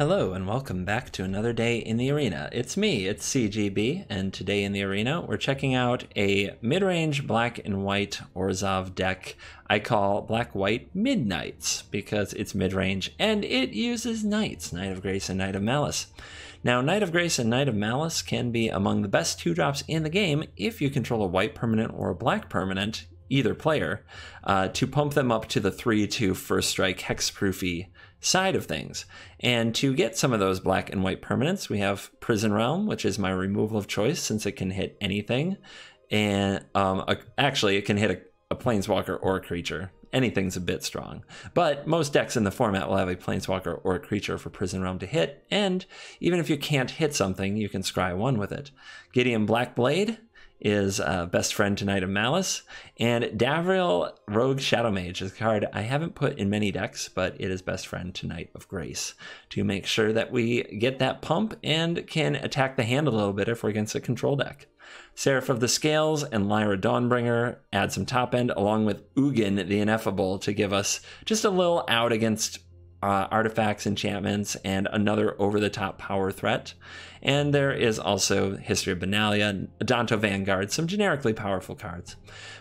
Hello and welcome back to another day in the arena. It's me, it's CGB, and today in the arena we're checking out a mid-range black and white Orzhov deck I call Black-White Mid-Knights because it's mid-range and it uses Knights, Knight of Grace and Knight of Malice. Now, Knight of Grace and Knight of Malice can be among the best 2-drops in the game if you control a white permanent or a black permanent, either player, to pump them up to the 3/2 first strike hexproofy side of things. And to get some of those black and white permanents, we have Prison Realm, which is my removal of choice since it can hit anything. And actually, it can hit a planeswalker or a creature. Anything's a bit strong. But most decks in the format will have a planeswalker or a creature for Prison Realm to hit. And even if you can't hit something, you can scry one with it. Gideon Blackblade is best friend to Knight of Malice, and Davriel Rogue Shadow Mage is a card I haven't put in many decks, but it is best friend to Knight of Grace to make sure that we get that pump and can attack the hand a little bit if we're against a control deck. Seraph of the Scales and Lyra Dawnbringer add some top end along with Ugin the Ineffable to give us just a little out against artifacts, enchantments, and another over-the-top power threat. And there is also History of Benalia, Adanto Vanguard, some generically powerful cards.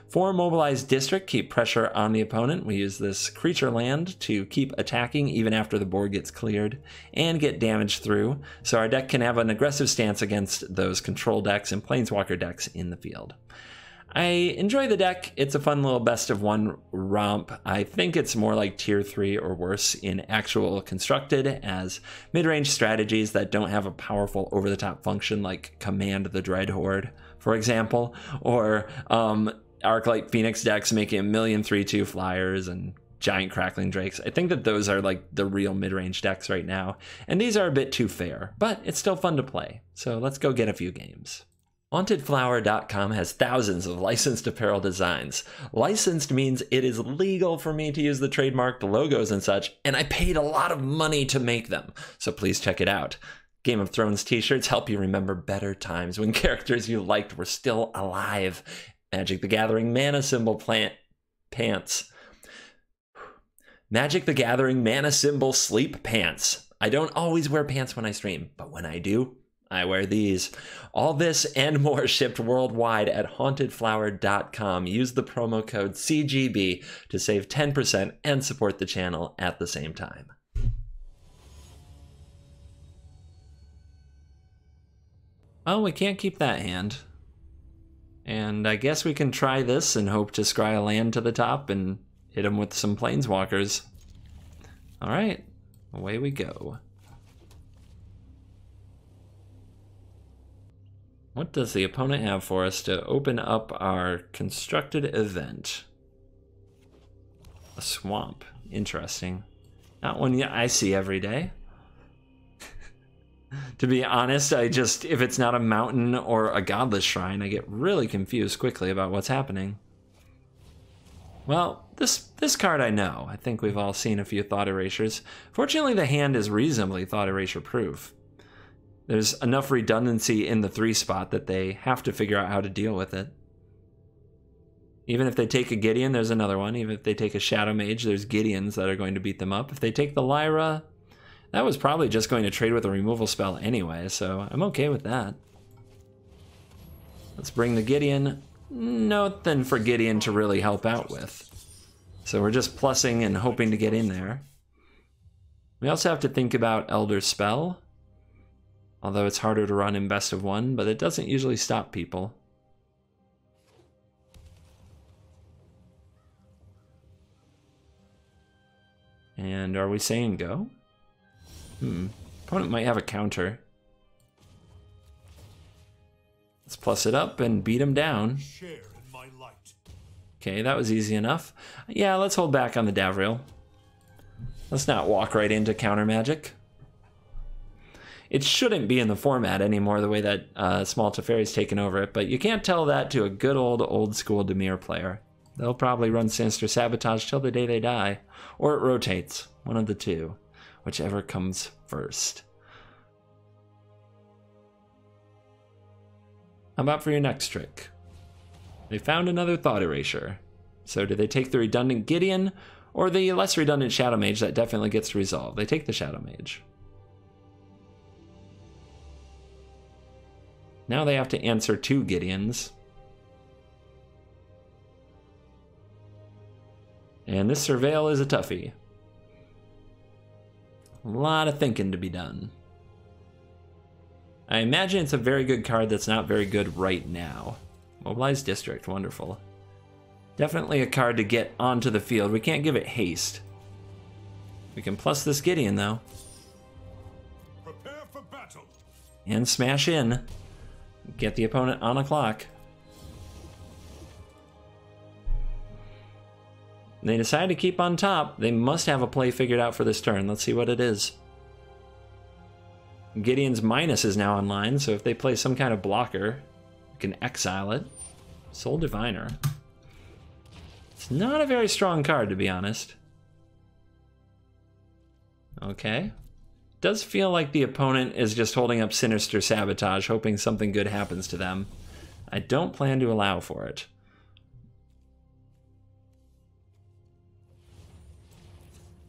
For Mobilized District, keep pressure on the opponent. We use this creature land to keep attacking even after the board gets cleared and get damage through, so our deck can have an aggressive stance against those control decks and planeswalker decks in the field. I enjoy the deck. It's a fun little best of one romp. I think it's more like tier 3 or worse in actual constructed as mid-range strategies that don't have a powerful over-the-top function like Command the Dreadhorde, for example, or Arclight Phoenix decks making a million 3/2 flyers and giant crackling drakes. I think that those are like the real mid-range decks right now, and these are a bit too fair, but it's still fun to play. So let's go get a few games. HauntedFlower.com has thousands of licensed apparel designs. Licensed means it is legal for me to use the trademarked logos and such, and I paid a lot of money to make them, so please check it out. Game of Thrones t-shirts help you remember better times when characters you liked were still alive. Magic the Gathering Mana Symbol pants. Magic the Gathering Mana Symbol sleep pants. I don't always wear pants when I stream, but when I do, I wear these. All this and more shipped worldwide at hauntedflower.com. Use the promo code CGB to save 10% and support the channel at the same time. Well, we can't keep that hand. And I guess we can try this and hope to scry a land to the top and hit him with some planeswalkers. All right, away we go. What does the opponent have for us to open up our constructed event? A swamp. Interesting. Not one I see every day. To be honest, if it's not a mountain or a godless shrine, I get really confused quickly about what's happening. Well, this card I know. I think we've all seen a few thought erasures. Fortunately, the hand is reasonably thought erasure proof. There's enough redundancy in the 3 spot that they have to figure out how to deal with it. Even if they take a Gideon, there's another one. Even if they take a Shadow Mage, there's Gideons that are going to beat them up. If they take the Lyra, that was probably just going to trade with a removal spell anyway, so I'm okay with that. Let's bring the Gideon. Nothing for Gideon to really help out with. So we're just plussing and hoping to get in there. We also have to think about Elder Spell. Although it's harder to run in best of one, but it doesn't usually stop people. And are we saying go? Opponent might have a counter. Let's plus it up and beat him down. Okay, that was easy enough. Yeah, let's hold back on the Davriel. Let's not walk right into counter magic. It shouldn't be in the format anymore the way that Small Teferi's taken over it, but you can't tell that to a good old school Dimir player. They'll probably run Sinister Sabotage till the day they die, or it rotates, one of the two, whichever comes first. How about for your next trick? They found another Thought Erasure. So do they take the redundant Gideon, or the less redundant Shadow Mage that definitely gets resolved? They take the Shadow Mage. Now they have to answer 2 Gideons. And this Surveil is a toughie. A lot of thinking to be done. I imagine it's a very good card that's not very good right now. Mobilized District, wonderful. Definitely a card to get onto the field. We can't give it haste. We can plus this Gideon though. Prepare for battle. And smash in. Get the opponent on a clock. They decide to keep on top. They must have a play figured out for this turn. Let's see what it is. Gideon's minus is now online, so if they play some kind of blocker, we can exile it. Soul Diviner. It's not a very strong card, to be honest. Okay. Does feel like the opponent is just holding up Sinister Sabotage, hoping something good happens to them. I don't plan to allow for it.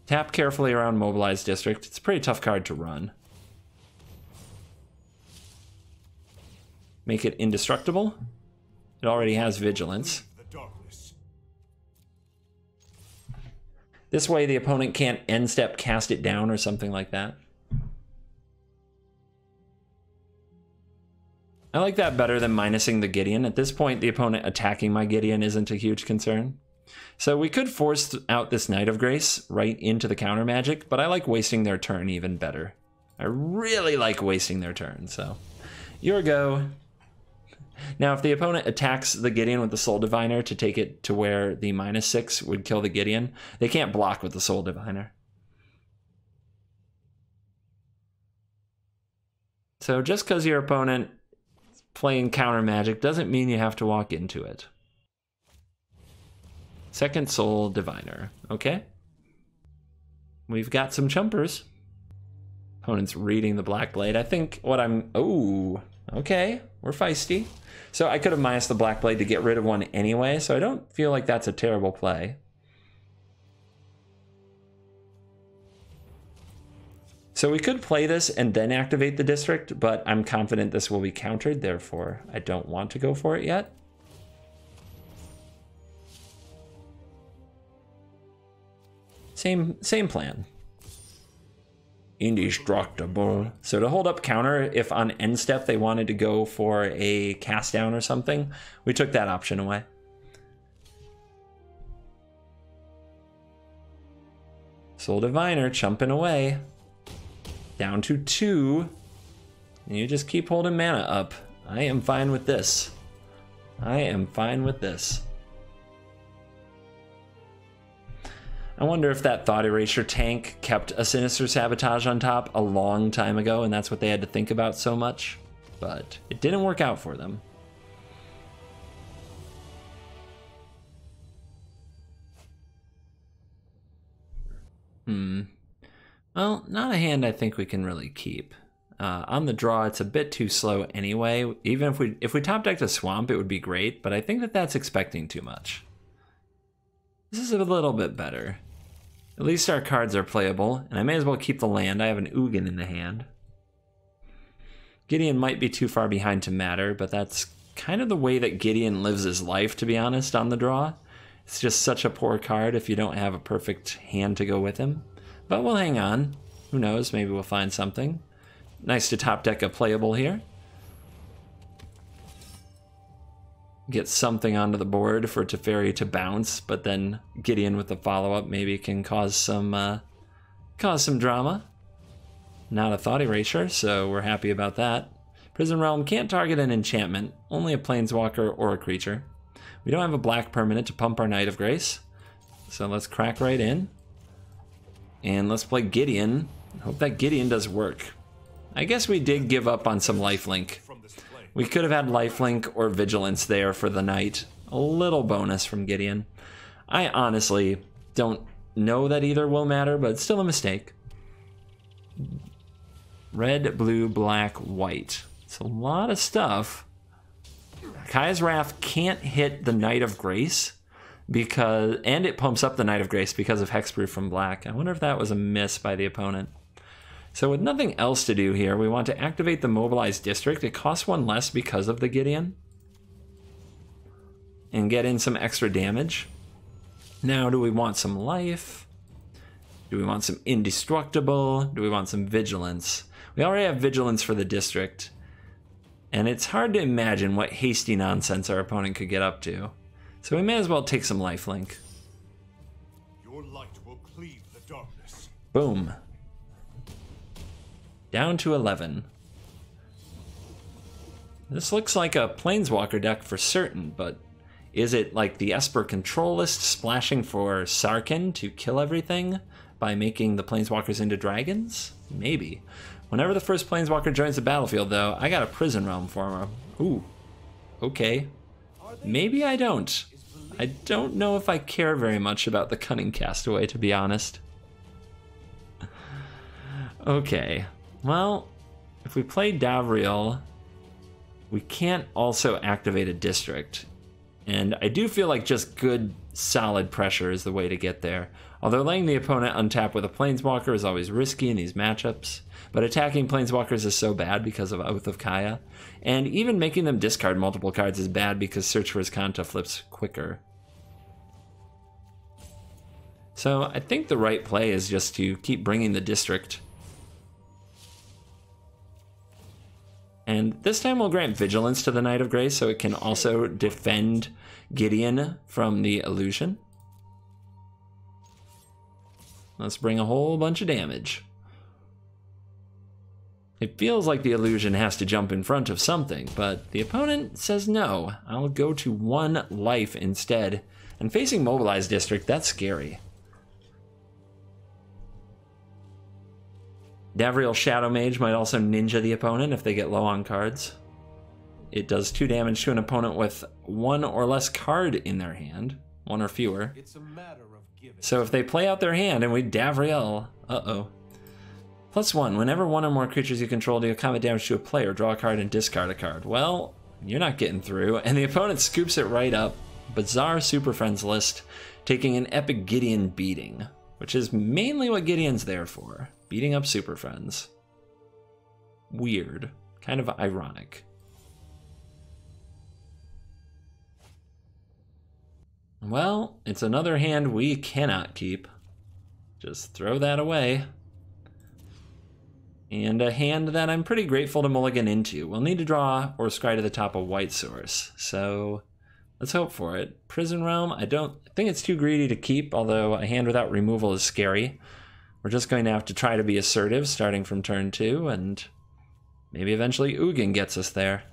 Tap carefully around Mobilized District. It's a pretty tough card to run. Make it indestructible. It already has Vigilance. This way the opponent can't end step cast it down or something like that. I like that better than minusing the Gideon. At this point, the opponent attacking my Gideon isn't a huge concern. So we could force out this Knight of Grace right into the counter magic, but I like wasting their turn even better. I really like wasting their turn, so your go. Now, if the opponent attacks the Gideon with the Soul Diviner to take it to where the -6 would kill the Gideon, they can't block with the Soul Diviner. So just because your opponent is playing counter magic doesn't mean you have to walk into it. Second Soul Diviner, okay? We've got some chumpers. Opponent's reading the Black Blade. I think what I'm... Oh, okay, we're feisty. So I could have minus the Black Blade to get rid of one anyway, so I don't feel like that's a terrible play. So we could play this and then activate the district, but I'm confident this will be countered, therefore I don't want to go for it yet. Same plan. Indestructible. So to hold up counter, if on end step they wanted to go for a cast down or something, we took that option away. Soul Diviner chumping away. Down to 2. And you just keep holding mana up. I am fine with this. I am fine with this. I wonder if that Thought Erasure tank kept a Sinister Sabotage on top a long time ago, and that's what they had to think about so much. But it didn't work out for them. Well, not a hand I think we can really keep. On the draw, it's a bit too slow anyway. Even if we top decked a Swamp, it would be great, but I think that that's expecting too much. This is a little bit better. At least our cards are playable, and I may as well keep the land. I have an Ugin in the hand. Gideon might be too far behind to matter, but that's kind of the way that Gideon lives his life, to be honest, on the draw. It's just such a poor card if you don't have a perfect hand to go with him. But we'll hang on. Who knows, maybe we'll find something. Nice to top deck a playable here. Get something onto the board for Teferi to bounce, but then Gideon with the follow-up maybe can cause some drama. Not a Thought Erasure, so we're happy about that. Prison Realm can't target an enchantment, only a planeswalker or a creature. We don't have a black permanent to pump our Knight of Grace, so let's crack right in. And let's play Gideon. Hope that Gideon does work. I guess we did give up on some lifelink. We could have had lifelink or vigilance there for the Knight. A little bonus from Gideon. I honestly don't know that either will matter, but it's still a mistake. Red, blue, black, white. It's a lot of stuff. Kaya's Wrath can't hit the Knight of Grace and it pumps up the Knight of Grace because of Hexproof from black. I wonder if that was a miss by the opponent. So with nothing else to do here, we want to activate the mobilized district. It costs one less because of the Gideon. And get in some extra damage. Now, do we want some life? Do we want some indestructible? Do we want some vigilance? We already have vigilance for the district. And it's hard to imagine what hasty nonsense our opponent could get up to. So we may as well take some lifelink. Your light will cleave the darkness. Boom. Down to 11. This looks like a Planeswalker deck for certain, but is it like the Esper control list splashing for Sarkhan to kill everything by making the Planeswalkers into dragons? Maybe. Whenever the first Planeswalker joins the battlefield, though, I got a Prison Realm for him. Ooh. Okay. Maybe I don't. I don't know if I care very much about the Cunning Castaway, to be honest. Okay. Well, if we play Davriel, we can't also activate a district. And I do feel like just good, solid pressure is the way to get there. Although letting the opponent untap with a Planeswalker is always risky in these matchups, but attacking Planeswalkers is so bad because of Oath of Kaya, and even making them discard multiple cards is bad because Search for Azcanta flips quicker. So I think the right play is just to keep bringing the district. And this time we'll grant Vigilance to the Knight of Grace so it can also defend Gideon from the illusion. Let's bring a whole bunch of damage. It feels like the illusion has to jump in front of something, but the opponent says no. I'll go to 1 life instead. And facing Mobilized District, that's scary. Davriel Shadow Mage might also ninja the opponent if they get low on cards. It does 2 damage to an opponent with 1 or less card in their hand, 1 or fewer. It's a matter of giving. So if they play out their hand and we Davriel, uh-oh. +1, whenever 1 or more creatures you control deal combat damage to a player, draw a card and discard a card. Well, you're not getting through, and the opponent scoops it right up. Bizarre Super Friends list, taking an epic Gideon beating, which is mainly what Gideon's there for. Beating up Super Friends. Weird. Kind of ironic. Well, it's another hand we cannot keep. Just throw that away. And a hand that I'm pretty grateful to mulligan into. We'll need to draw or scry to the top a white source. So let's hope for it. Prison Realm, I think it's too greedy to keep, although a hand without removal is scary. We're just going to have to try to be assertive starting from turn 2, and maybe eventually Ugin gets us there.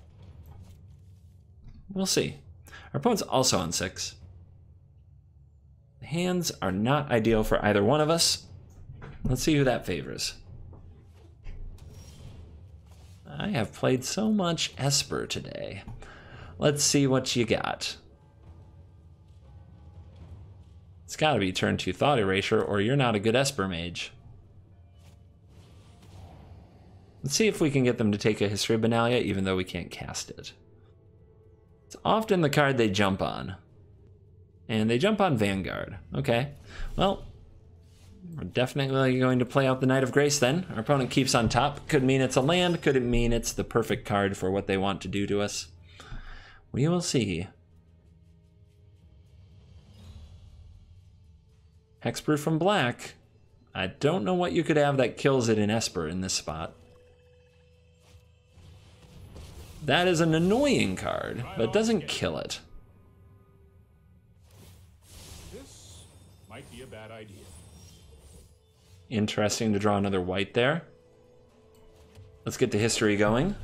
We'll see. Our opponent's also on 6. The hands are not ideal for either one of us. Let's see who that favors. I have played so much Esper today. Let's see what you got. It's gotta be turn 2 Thought Erasure, or you're not a good Esper mage. Let's see if we can get them to take a History of Benalia, even though we can't cast it. It's often the card they jump on. And they jump on Vanguard. Okay, well, we're definitely going to play out the Knight of Grace then. Our opponent keeps on top. Could mean it's a land, could it mean it's the perfect card for what they want to do to us. We will see. Hexproof from black. I don't know what you could have that kills it in Esper in this spot. That is an annoying card, but it doesn't kill it. This might be a bad idea. Interesting to draw another white there. Let's get the history going.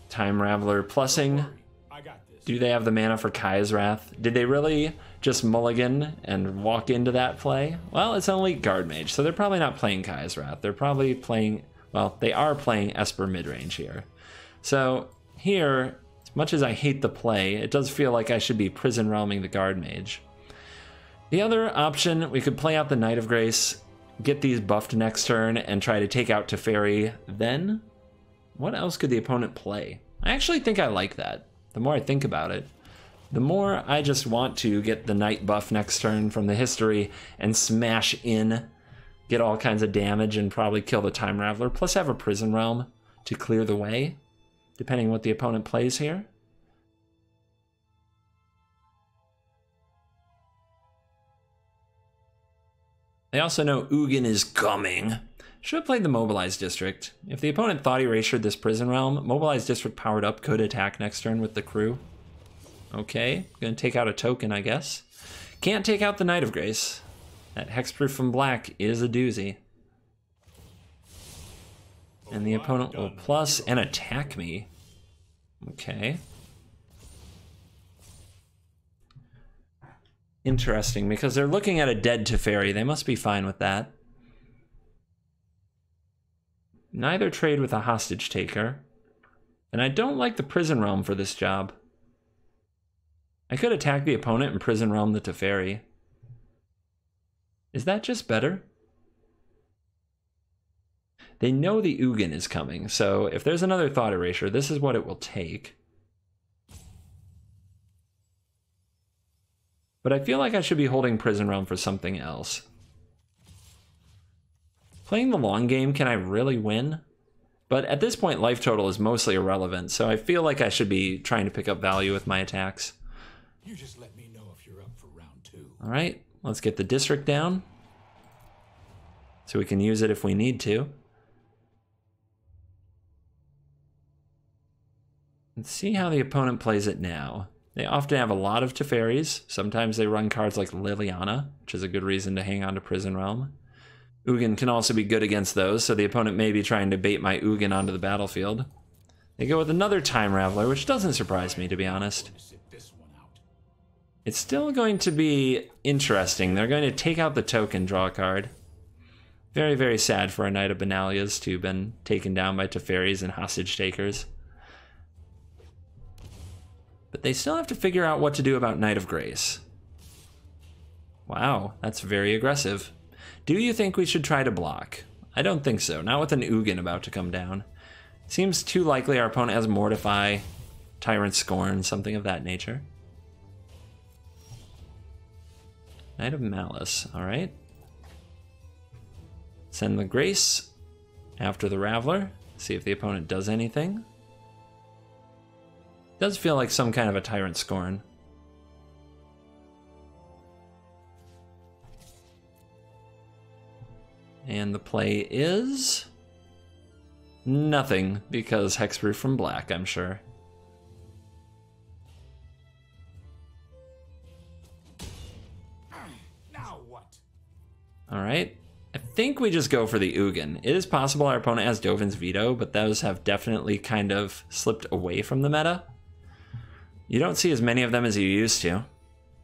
Time Raveler plussing. Do they have the mana for Kaya's Wrath? Did they really just mulligan and walk into that play? Well, it's an elite guard mage, so they're probably not playing Kaya's Wrath. They're probably playing, well, they are playing Esper midrange here. So here, as much as I hate the play, it does feel like I should be prison realming the guard mage. The other option, we could play out the Knight of Grace, get these buffed next turn, and try to take out Teferi then. What else could the opponent play? I actually think I like that, the more I think about it. The more I just want to get the Knight buff next turn from the history and smash in, get all kinds of damage, and probably kill the Time Raveler, plus have a Prison Realm to clear the way, depending what the opponent plays here. They also know Ugin is coming. Should have played the Mobilized District. If the opponent thought he erasured this Prison Realm, Mobilized District powered up could attack next turn with the crew. Okay, gonna take out a token, I guess. Can't take out the Knight of Grace. That Hexproof from black is a doozy. And the opponent will plus and attack me. Okay. Interesting, because they're looking at a dead Teferi. They must be fine with that. Neither trade with a hostage taker. And I don't like the Prison Realm for this job. I could attack the opponent and Prison Realm the Teferi. Is that just better? They know the Ugin is coming, so if there's another Thought Erasure, this is what it will take. But I feel like I should be holding Prison Realm for something else. Playing the long game, can I really win? But at this point, life total is mostly irrelevant, so I feel like I should be trying to pick up value with my attacks. You just let me know if you're up for round 2. All right, let's get the district down so we can use it if we need to. Let's see how the opponent plays it now. They often have a lot of Teferis. Sometimes they run cards like Liliana, which is a good reason to hang on to Prison Realm. Ugin can also be good against those, so the opponent may be trying to bait my Ugin onto the battlefield. They go with another Time Raveler, which doesn't surprise me, to be honest. It's still going to be interesting. They're going to take out the token, draw a card. Very, very sad for a Knight of Benalias to have been taken down by Teferis and hostage takers. But they still have to figure out what to do about Knight of Grace. Wow, that's very aggressive. Do you think we should try to block? I don't think so, not with an Ugin about to come down. Seems too likely our opponent has Mortify, Tyrant Scorn, something of that nature. Knight of Malice, alright. Send the Grace after the Raveler, see if the opponent does anything. Does feel like some kind of a Tyrant Scorn. And the play is nothing, because Hexproof from black, I'm sure. Now what? Alright. I think we just go for the Ugin. It is possible our opponent has Dovin's Veto, but those have definitely kind of slipped away from the meta. You don't see as many of them as you used to.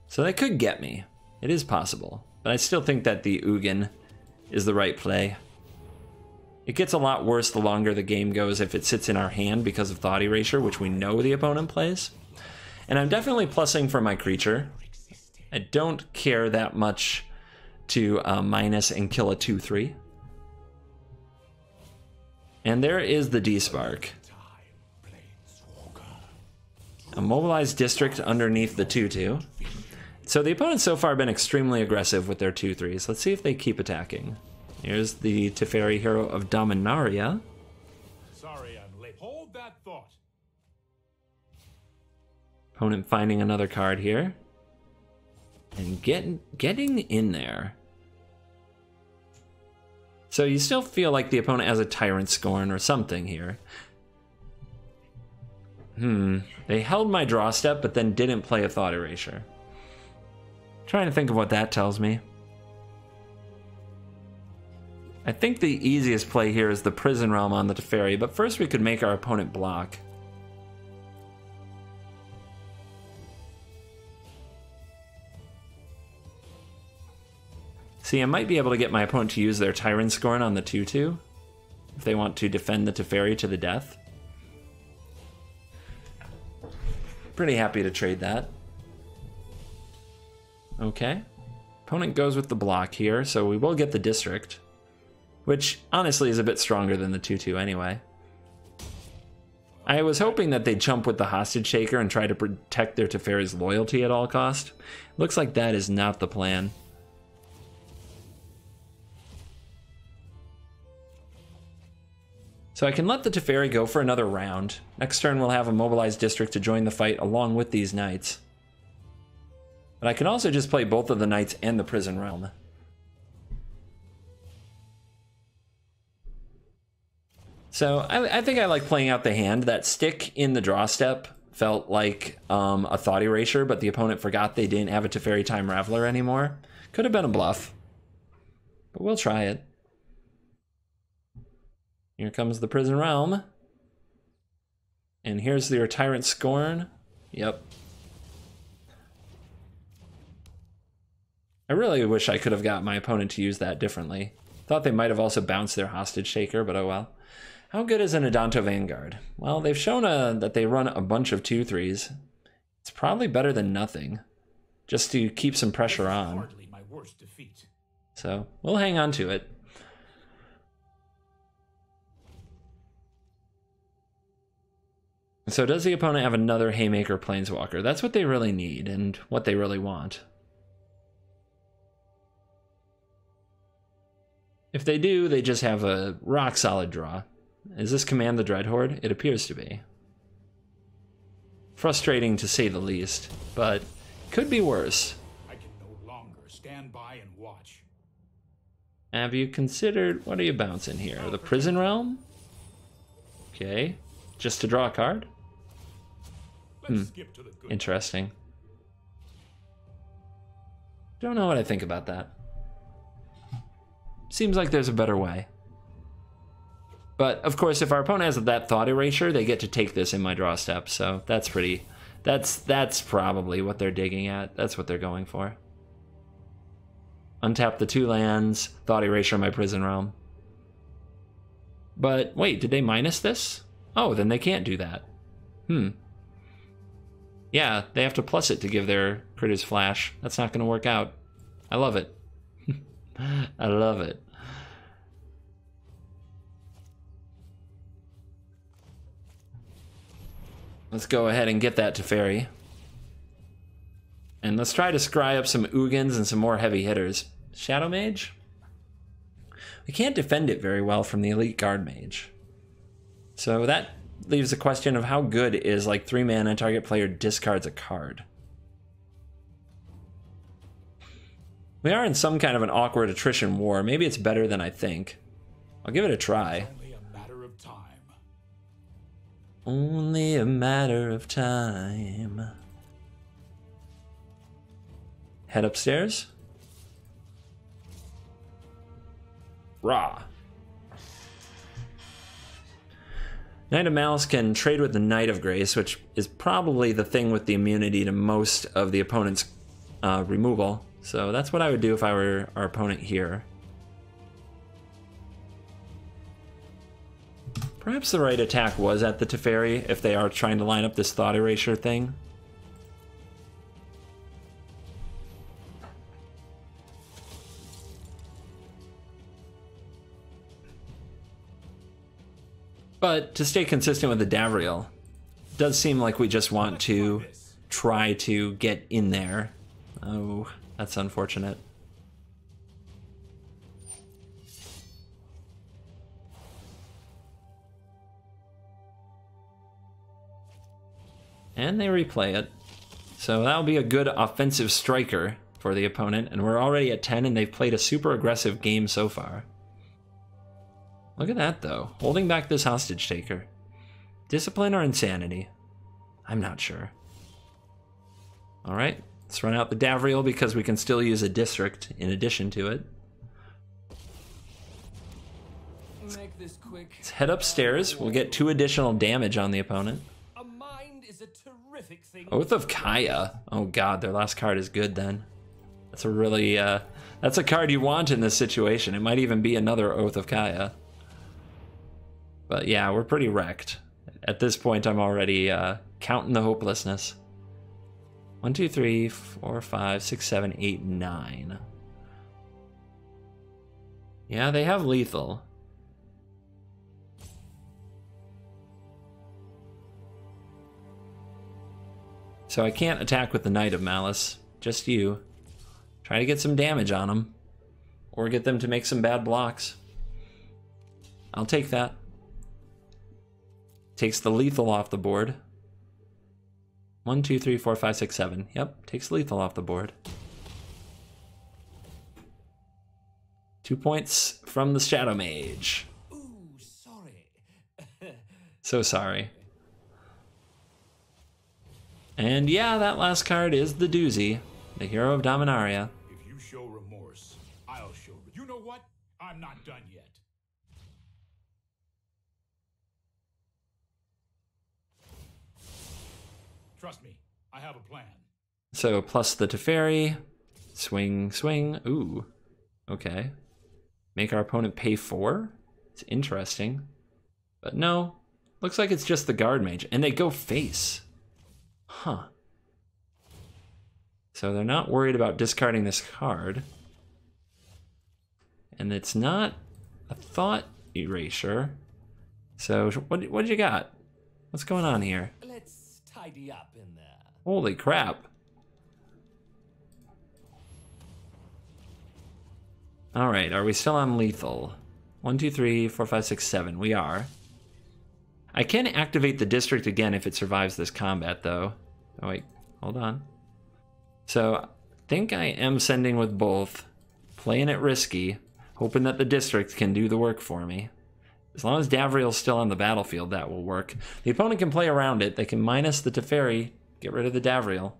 So they could get me. It is possible. But I still think that the Ugin is the right play. It gets a lot worse the longer the game goes if it sits in our hand because of Thought Erasure, which we know the opponent plays. And I'm definitely plussing for my creature. I don't care that much to minus and kill a 2/3. And there is the D-Spark. A mobilized district underneath the 2/2. So the opponent's so far been extremely aggressive with their 2/3s. Let's see if they keep attacking. Here's the Teferi hero of Dominaria. Sorry I'm late. Hold that thought. Opponent finding another card here. And getting in there. So you still feel like the opponent has a Tyrant Scorn or something here. They held my draw step, but then didn't play a Thought Erasure. Trying to think of what that tells me. I think the easiest play here is the Prison Realm on the Teferi, but first we could make our opponent block. See, I might be able to get my opponent to use their Tyrant Scorn on the 2/2 if they want to defend the Teferi to the death. Pretty happy to trade that. Okay. Opponent goes with the block here, so we will get the district, which honestly is a bit stronger than the 2/2 anyway. I was hoping that they'd jump with the hostage taker and try to protect their Teferi's loyalty at all cost. Looks like that is not the plan. So I can let the Teferi go for another round. Next turn we'll have a mobilized district to join the fight along with these knights. But I can also just play both of the knights and the prison realm. So I think I like playing out the hand. That stick in the draw step felt like a thought erasure, but the opponent forgot they didn't have a Teferi Time Raveler anymore. Could have been a bluff, but we'll try it. Here comes the prison realm. And here's your Tyrant Scorn. Yep. I really wish I could have got my opponent to use that differently. Thought they might have also bounced their hostage taker, but oh well. How good is an Adanto Vanguard? Well, they've shown that they run a bunch of 2/3s. It's probably better than nothing, just to keep some pressure on. Hardly my worst defeat. So we'll hang on to it. So does the opponent have another Haymaker Planeswalker? That's what they really need and what they really want. If they do, they just have a rock-solid draw. Is this Command the Dreadhorde? It appears to be. Frustrating to say the least, but could be worse. I can no longer stand by and watch. Have you considered... what are you bouncing here? The Prison Realm? Okay. Just to draw a card? Let's skip to the good. Interesting. Don't know what I think about that. Seems like there's a better way. But, of course, if our opponent has that thought erasure, they get to take this in my draw step, so that's pretty... That's probably what they're digging at. That's what they're going for. Untap the 2 lands, thought erasure my prison realm. But, wait, did they minus this? Oh, then they can't do that. Yeah, they have to plus it to give their critters flash. That's not going to work out. I love it. I love it. Let's go ahead and get that Teferi. And let's try to scry up some Ugins and some more heavy hitters. Shadow Mage? We can't defend it very well from the Elite Guard Mage. So that leaves the question of how good is like 3 mana target player discards a card. We are in some kind of an awkward attrition war. Maybe it's better than I think. I'll give it a try. Only a matter of time. Only a matter of time. Head upstairs. Rah. Knight of Malice can trade with the Knight of Grace, which is probably the thing with the immunity to most of the opponent's removal. So that's what I would do if I were our opponent here. Perhaps the right attack was at the Teferi if they are trying to line up this thought erasure thing. But to stay consistent with the Davriel, it does seem like we just want to try to get in there. Oh, that's unfortunate. And they replay it. So that'll be a good offensive striker for the opponent. And we're already at 10 and they've played a super aggressive game so far. Look at that though, holding back this hostage taker. Discipline or insanity? I'm not sure. All right, let's run out the Davriel because we can still use a district in addition to it. Make this quick. Let's head upstairs. We'll get 2 additional damage on the opponent. A mind is a terrific thing. Oath of Kaya. Oh god, their last card is good then. That's a really, that's a card you want in this situation. It might even be another Oath of Kaya. But yeah, we're pretty wrecked. At this point, I'm already counting the hopelessness. 1, 2, 3, 4, 5, 6, 7, 8, 9. Yeah, they have lethal. So I can't attack with the Knight of Malice. Just you. Try to get some damage on them. Or get them to make some bad blocks. I'll take that. Takes the lethal off the board. 1, 2, 3, 4, 5, 6, 7. Yep, takes lethal off the board. 2 points from the Shadow Mage. Ooh, sorry. So sorry. And yeah, that last card is the doozy. The Hero of Dominaria. If you show remorse, I'll show. You know what? I'm not done yet. Trust me, I have a plan. So plus the Teferi. Swing, swing. Ooh. Okay. Make our opponent pay 4? It's interesting. But no. Looks like it's just the Guard Mage. And they go face. Huh. So they're not worried about discarding this card. And it's not a thought erasure. So what you got? What's going on here? Let's tidy up in there. Holy crap. All right, are we still on lethal? 1, 2, 3, 4, 5, 6, 7. We are. I can activate the district again if it survives this combat, though. Oh, wait. Hold on. So, I think I am sending with both. Playing it risky. Hoping that the district can do the work for me. As long as Davriel's still on the battlefield, that will work. The opponent can play around it. They can minus the Teferi. Get rid of the Davriel.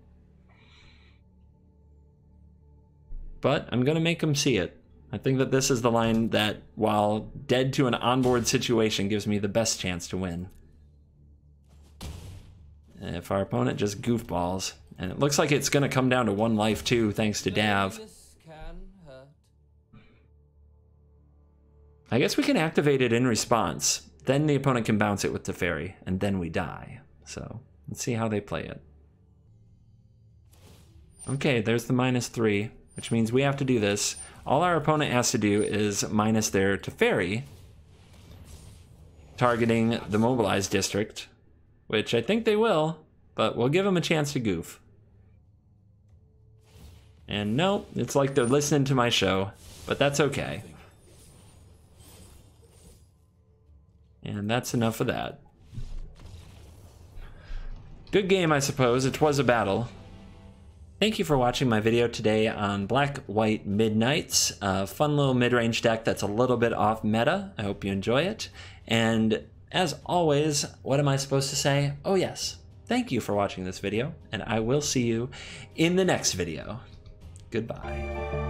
But I'm going to make them see it. I think that this is the line that, while dead to an onboard situation, gives me the best chance to win. If our opponent just goofballs. And it looks like it's going to come down to 1 life too, thanks to Dav. This can hurt. I guess we can activate it in response. Then the opponent can bounce it with Teferi, and then we die. So, let's see how they play it. Okay, there's the -3, which means we have to do this. All our opponent has to do is minus their Teferi, targeting the mobilized district, which I think they will, but we'll give them a chance to goof. And no, it's like they're listening to my show, but that's okay. And that's enough of that. Good game, I suppose. It was a battle. Thank you for watching my video today on Black White Mid-Knights, a fun little mid-range deck that's a little bit off meta. I hope you enjoy it. And as always, what am I supposed to say? Oh yes, thank you for watching this video, and I will see you in the next video. Goodbye.